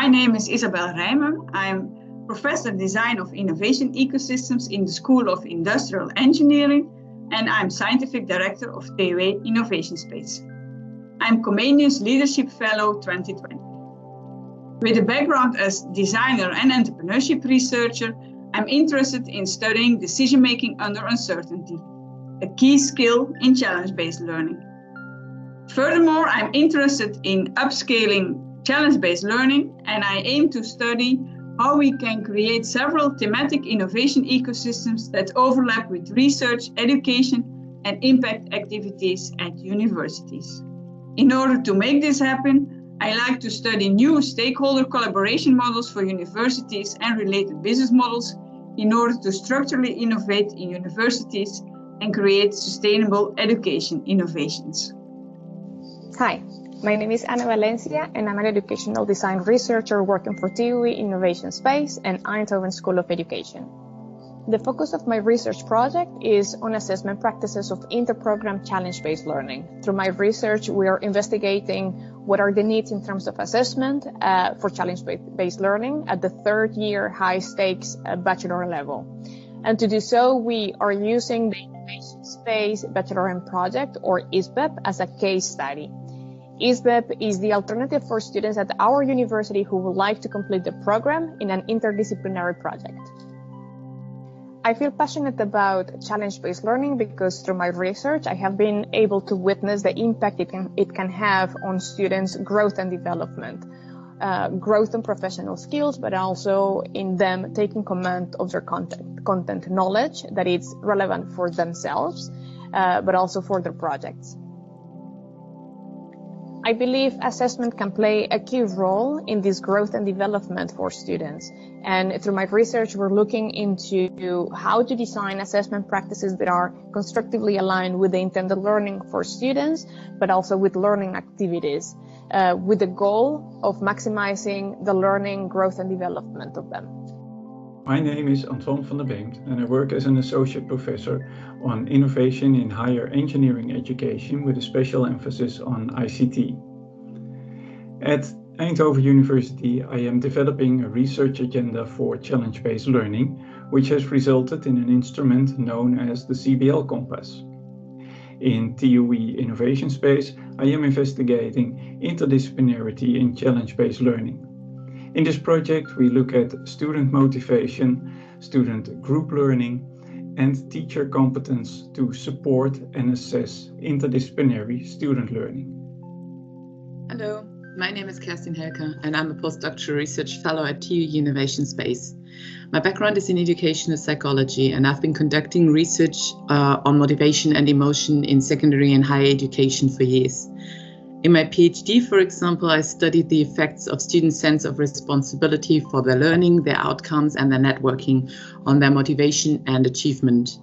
My name is Isabel Rijmer. I'm Professor Design of Innovation Ecosystems in the School of Industrial Engineering, and I'm Scientific Director of TUE innoSpace. I'm Comenius Leadership Fellow 2020. With a background as designer and entrepreneurship researcher, I'm interested in studying decision-making under uncertainty, a key skill in challenge-based learning. Furthermore, I'm interested in upscaling challenge-based learning, and I aim to study how we can create several thematic innovation ecosystems that overlap with research, education, and impact activities at universities. In order to make this happen, I like to study new stakeholder collaboration models for universities and related business models in order to structurally innovate in universities and create sustainable education innovations. Hi, my name is Ana Valencia, and I'm an educational design researcher working for TUE innoSpace and Eindhoven School of Education. The focus of my research project is on assessment practices of inter-program challenge-based learning. Through my research, we are investigating what are the needs in terms of assessment for challenge-based learning at the third year high-stakes bachelor level. And to do so, we are using the innoSpace Bachelorette Project, or ISBEP, as a case study. ISBEP is the alternative for students at our university who would like to complete the program in an interdisciplinary project. I feel passionate about challenge-based learning because through my research, I have been able to witness the impact it can have on students' growth and development, growth in professional skills, but also in them taking command of their content knowledge that is relevant for themselves, but also for their projects. I believe assessment can play a key role in this growth and development for students. And through my research, we're looking into how to design assessment practices that are constructively aligned with the intended learning for students, but also with learning activities, with the goal of maximizing the learning, growth, and development of them. My name is Anton Von Bendt, and I work as an associate professor on innovation in higher engineering education with a special emphasis on ICT. At Eindhoven University, I am developing a research agenda for challenge-based learning, which has resulted in an instrument known as the CBL Compass. In TUE innoSpace, I am investigating interdisciplinarity in challenge-based learning. In this project, we look at student motivation, student group learning, and teacher competence to support and assess interdisciplinary student learning. Hello, my name is Kerstin Helker, and I'm a postdoctoral research fellow at TUE innoSpace. My background is in educational psychology, and I've been conducting research on motivation and emotion in secondary and higher education for years. In my PhD, for example, I studied the effects of students' sense of responsibility for their learning, their outcomes, and their networking on their motivation and achievement.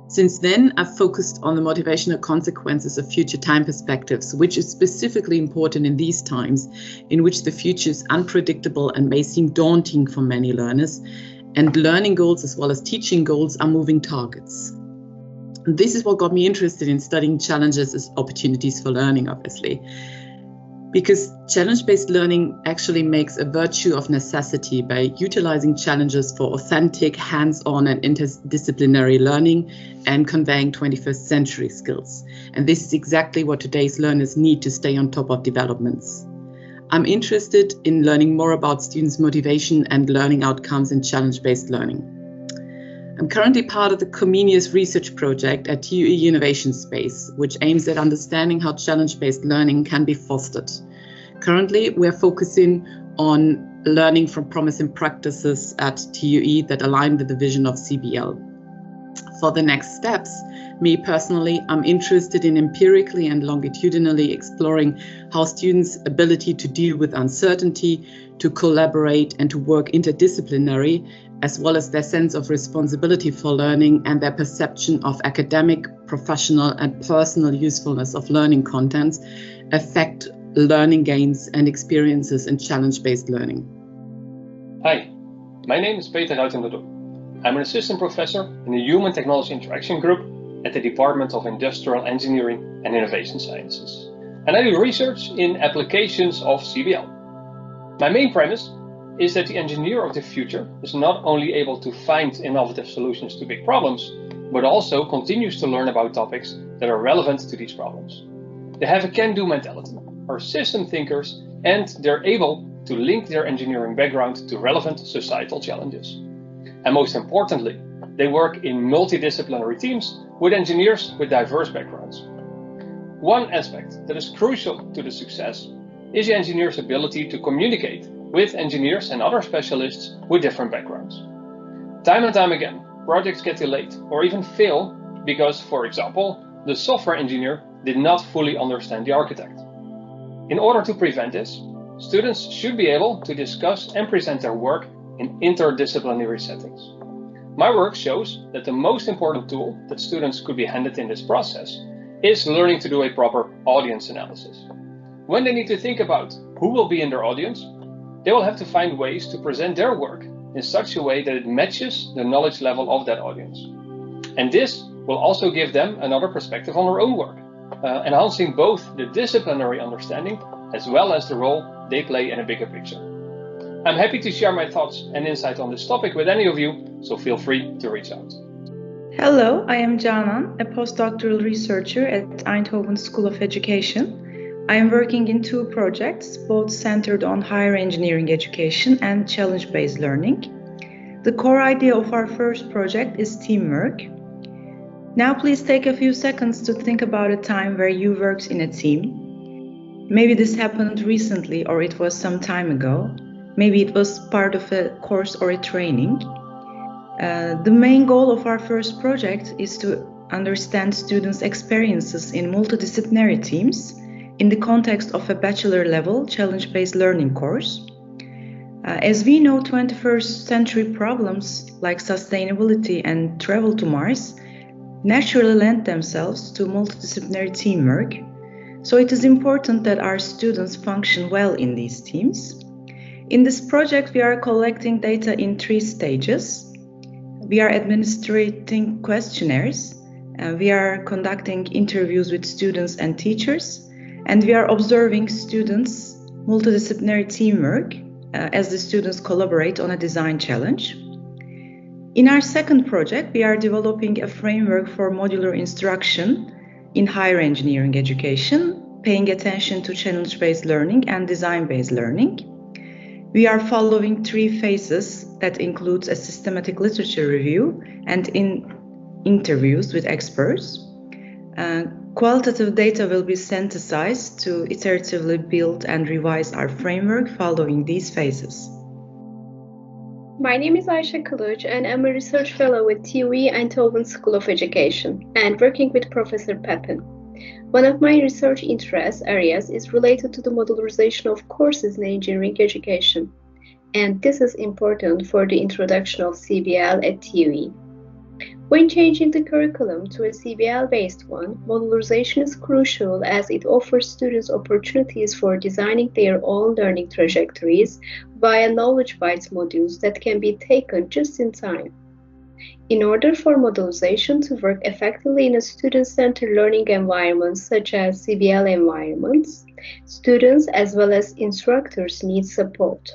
Since then, I've focused on the motivational consequences of future time perspectives, which is specifically important in these times, in which the future is unpredictable and may seem daunting for many learners, and learning goals as well as teaching goals are moving targets. This is what got me interested in studying challenges as opportunities for learning, obviously, because challenge-based learning actually makes a virtue of necessity by utilizing challenges for authentic, hands-on and interdisciplinary learning and conveying 21st century skills. And this is exactly what today's learners need to stay on top of developments. I'm interested in learning more about students' motivation and learning outcomes in challenge-based learning. I'm currently part of the Comenius research project at TUE innoSpace, which aims at understanding how challenge-based learning can be fostered. Currently, we're focusing on learning from promising practices at TUE that align with the vision of CBL. For the next steps, me personally, I'm interested in empirically and longitudinally exploring how students' ability to deal with uncertainty, to collaborate and to work interdisciplinary, as well as their sense of responsibility for learning and their perception of academic, professional and personal usefulness of learning contents affect learning gains and experiences in challenge-based learning. Hi, my name is Peyton Altender. I'm an assistant professor in the Human Technology Interaction Group at the Department of Industrial Engineering and Innovation Sciences. And I do research in applications of CBL. My main premise is that the engineer of the future is not only able to find innovative solutions to big problems, but also continues to learn about topics that are relevant to these problems. They have a can-do mentality, are system thinkers, and they're able to link their engineering background to relevant societal challenges. And most importantly, they work in multidisciplinary teams with engineers with diverse backgrounds. One aspect that is crucial to the success is the engineer's ability to communicate with engineers and other specialists with different backgrounds. Time and time again, projects get delayed or even fail because, for example, the software engineer did not fully understand the architect. In order to prevent this, students should be able to discuss and present their work in interdisciplinary settings. My work shows that the most important tool that students could be handed in this process is learning to do a proper audience analysis. When they need to think about who will be in their audience, they will have to find ways to present their work in such a way that it matches the knowledge level of that audience. And this will also give them another perspective on their own work, enhancing both the disciplinary understanding as well as the role they play in a bigger picture. I'm happy to share my thoughts and insight on this topic with any of you, so feel free to reach out. Hello, I am Canan, a postdoctoral researcher at Eindhoven School of Education. I am working in two projects, both centered on higher engineering education and challenge-based learning. The core idea of our first project is teamwork. Now please take a few seconds to think about a time where you worked in a team. Maybe this happened recently or it was some time ago. Maybe it was part of a course or a training. The main goal of our first project is to understand students' experiences in multidisciplinary teams in the context of a bachelor-level challenge-based learning course. As we know, 21st century problems like sustainability and travel to Mars naturally lend themselves to multidisciplinary teamwork. So it is important that our students function well in these teams. In this project, we are collecting data in 3 stages. We are administrating questionnaires, we are conducting interviews with students and teachers, and we are observing students' multidisciplinary teamwork as the students collaborate on a design challenge. In our second project, we are developing a framework for modular instruction in higher engineering education, paying attention to challenge-based learning and design-based learning. We are following 3 phases that includes a systematic literature review and interviews with experts. Qualitative data will be synthesized to iteratively build and revise our framework following these phases. My name is Ayşe Kılıç and I'm a research fellow with TUE Eindhoven School of Education and working with Professor Peyton. One of my research interest areas is related to the modularization of courses in engineering education, and this is important for the introduction of CBL at TUE. When changing the curriculum to a CBL-based one, modularization is crucial as it offers students opportunities for designing their own learning trajectories via knowledge bites modules that can be taken just in time. In order for modularization to work effectively in a student-centered learning environment such as CBL environments, students as well as instructors need support.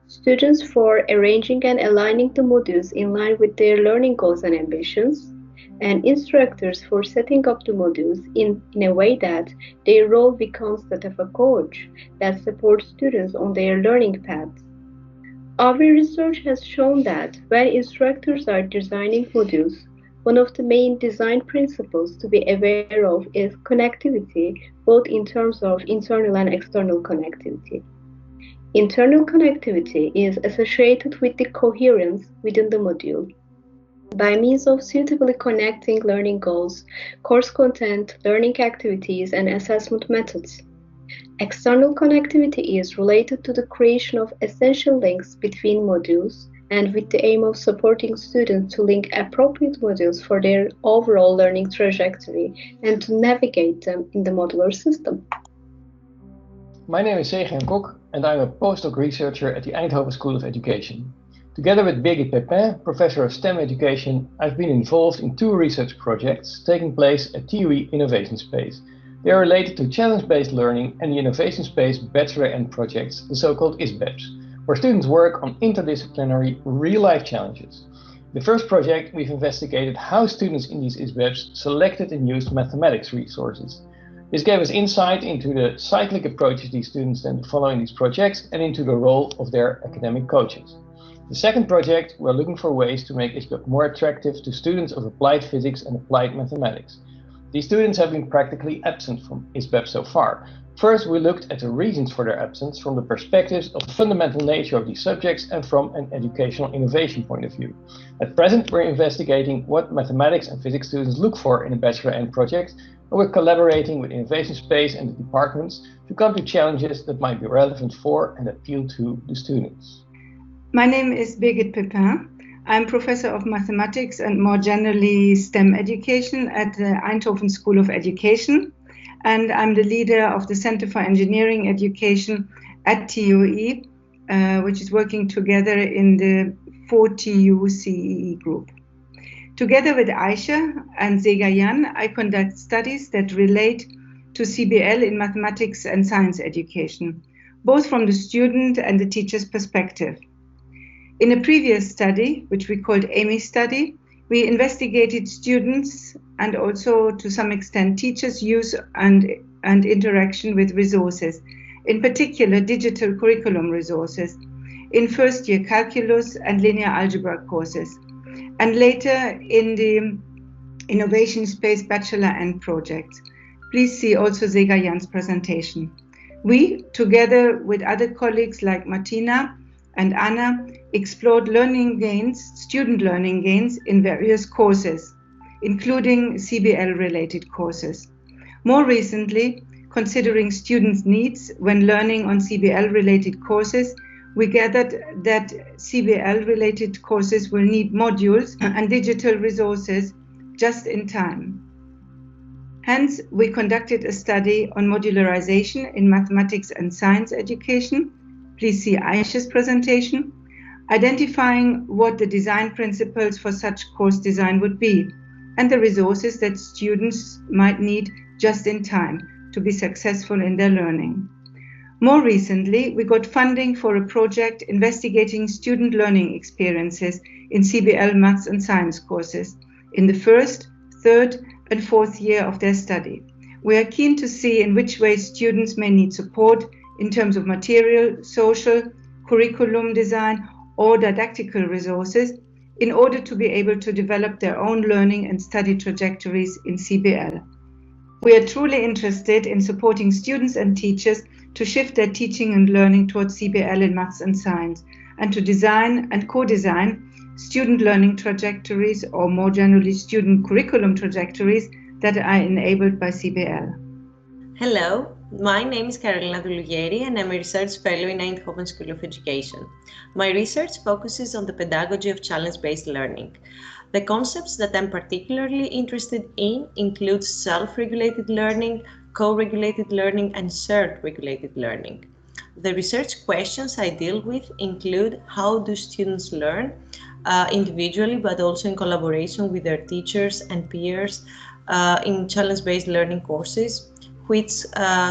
Students for arranging and aligning the modules in line with their learning goals and ambitions, and instructors for setting up the modules in a way that their role becomes that of a coach that supports students on their learning paths. Our research has shown that when instructors are designing modules, one of the main design principles to be aware of is connectivity, both in terms of internal and external connectivity. Internal connectivity is associated with the coherence within the module. By means of suitably connecting learning goals, course content, learning activities, and assessment methods. External connectivity is related to the creation of essential links between modules and with the aim of supporting students to link appropriate modules for their overall learning trajectory and to navigate them in the modular system. My name is Segan Kok and I'm a postdoc researcher at the Eindhoven School of Education. Together with Birgit Pepin, Professor of STEM Education, I've been involved in 2 research projects taking place at TUE innoSpace. They are related to challenge-based learning and the innoSpace bachelor end projects, the so-called ISBEPs, where students work on interdisciplinary real-life challenges. The first project, we've investigated how students in these ISBEPs selected and used mathematics resources. This gave us insight into the cyclic approaches these students tend to follow in these projects and into the role of their academic coaches. The second project, we're looking for ways to make ISBEP more attractive to students of applied physics and applied mathematics. These students have been practically absent from ISBEP so far. First, we looked at the reasons for their absence from the perspectives of the fundamental nature of these subjects and from an educational innovation point of view. At present, we're investigating what mathematics and physics students look for in a bachelor-end project, and we're collaborating with innoSpace and the departments to come to challenges that might be relevant for and appeal to the students. My name is Birgit Pepin. I'm professor of mathematics and more generally STEM education at the Eindhoven School of Education. And I'm the leader of the Center for Engineering Education at TUE, which is working together in the 4TU CEE group. Together with Aisha and Zegayan, I conduct studies that relate to CBL in mathematics and science education, both from the student and the teacher's perspective. In a previous study, which we called AMI study, we investigated students and also to some extent teachers' use and interaction with resources, in particular digital curriculum resources, in first year calculus and linear algebra courses, and later in the innoSpace bachelor end project. Please see also Zegayan's presentation. We, together with other colleagues like Martina and Anna, explored student learning gains in various courses, including CBL-related courses. More recently, considering students' needs when learning on CBL-related courses, we gathered that CBL-related courses will need modules and digital resources just in time. Hence, we conducted a study on modularization in mathematics and science education. Please see Aisha's presentation, identifying what the design principles for such course design would be, and the resources that students might need just in time to be successful in their learning. More recently, we got funding for a project investigating student learning experiences in CBL maths and science courses in the first, third, and fourth year of their study. We are keen to see in which ways students may need support in terms of material, social, curriculum design, or didactical resources in order to be able to develop their own learning and study trajectories in CBL. We are truly interested in supporting students and teachers to shift their teaching and learning towards CBL in maths and science, and to design and co-design student learning trajectories, or more generally student curriculum trajectories, that are enabled by CBL. Hello, my name is Carolina Dulugieri and I'm a research fellow in Eindhoven School of Education. My research focuses on the pedagogy of challenge-based learning. The concepts that I'm particularly interested in include self-regulated learning, co-regulated learning, and shared regulated learning. The research questions I deal with include how do students learn individually, but also in collaboration with their teachers and peers in challenge-based learning courses, which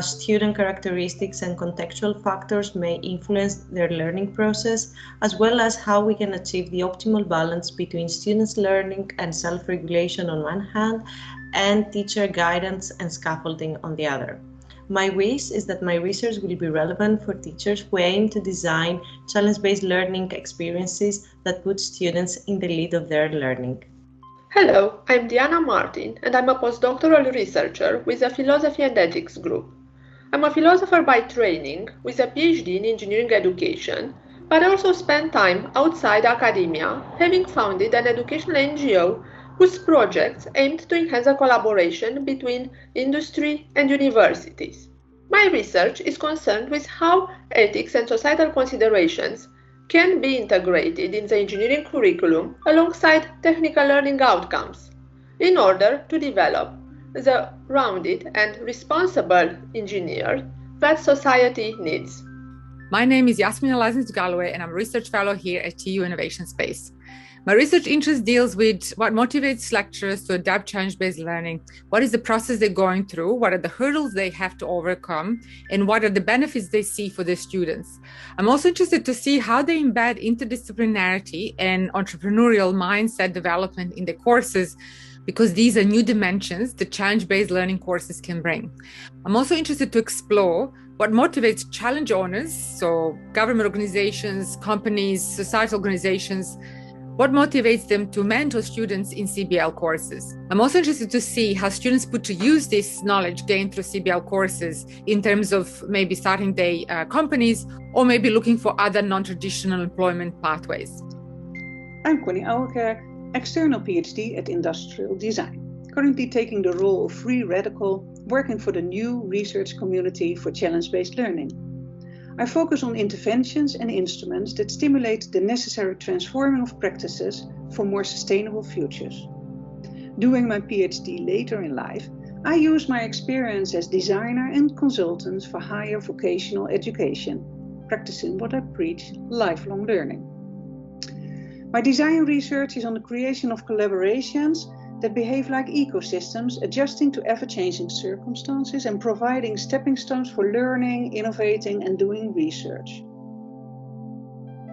student characteristics and contextual factors may influence their learning process, as well as how we can achieve the optimal balance between students' learning and self-regulation on one hand, and teacher guidance and scaffolding on the other. My wish is that my research will be relevant for teachers who aim to design challenge-based learning experiences that put students in the lead of their learning. Hello, I'm Diana Martin, and I'm a postdoctoral researcher with the Philosophy and Ethics group. I'm a philosopher by training with a PhD in engineering education, but I also spend time outside academia, having founded an educational NGO whose projects aimed to enhance a collaboration between industry and universities. My research is concerned with how ethics and societal considerations can be integrated in the engineering curriculum alongside technical learning outcomes in order to develop the rounded and responsible engineer that society needs. My name is Yasmin Alazins-Galway, and I'm a research fellow here at TU Innovation Space. My research interest deals with what motivates lecturers to adapt challenge-based learning, what is the process they're going through, what are the hurdles they have to overcome, and what are the benefits they see for their students. I'm also interested to see how they embed interdisciplinarity and entrepreneurial mindset development in the courses, because these are new dimensions that challenge-based learning courses can bring. I'm also interested to explore what motivates challenge owners, so government organizations, companies, societal organizations, what motivates them to mentor students in CBL courses. I'm also interested to see how students put to use this knowledge gained through CBL courses in terms of maybe starting their companies or maybe looking for other non-traditional employment pathways. I'm Connie Ouwerkerk, external PhD at Industrial Design, currently taking the role of free radical, working for the new research community for challenge-based learning. I focus on interventions and instruments that stimulate the necessary transforming of practices for more sustainable futures. Doing my PhD later in life, I use my experience as designer and consultant for higher vocational education, practicing what I preach, lifelong learning. My design research is on the creation of collaborations that behave like ecosystems, adjusting to ever-changing circumstances and providing stepping stones for learning, innovating, and doing research.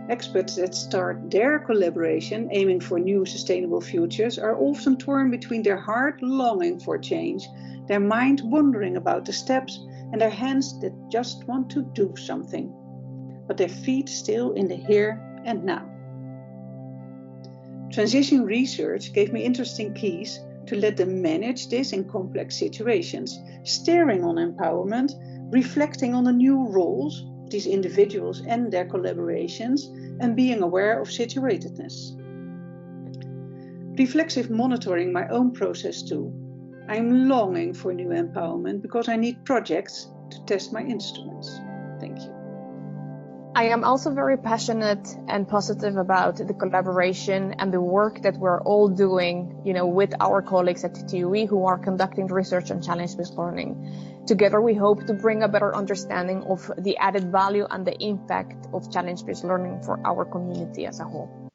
Experts that start their collaboration aiming for new sustainable futures are often torn between their heart longing for change, their mind wondering about the steps, and their hands that just want to do something, but their feet still in the here and now. Transition research gave me interesting keys to let them manage this in complex situations, staring on empowerment, reflecting on the new roles of these individuals and their collaborations, and being aware of situatedness. Reflexive monitoring my own process too. I'm longing for new empowerment because I need projects to test my instruments. Thank you. I am also very passionate and positive about the collaboration and the work that we're all doing, with our colleagues at TUE who are conducting research on challenge-based learning. Together, we hope to bring a better understanding of the added value and the impact of challenge-based learning for our community as a whole.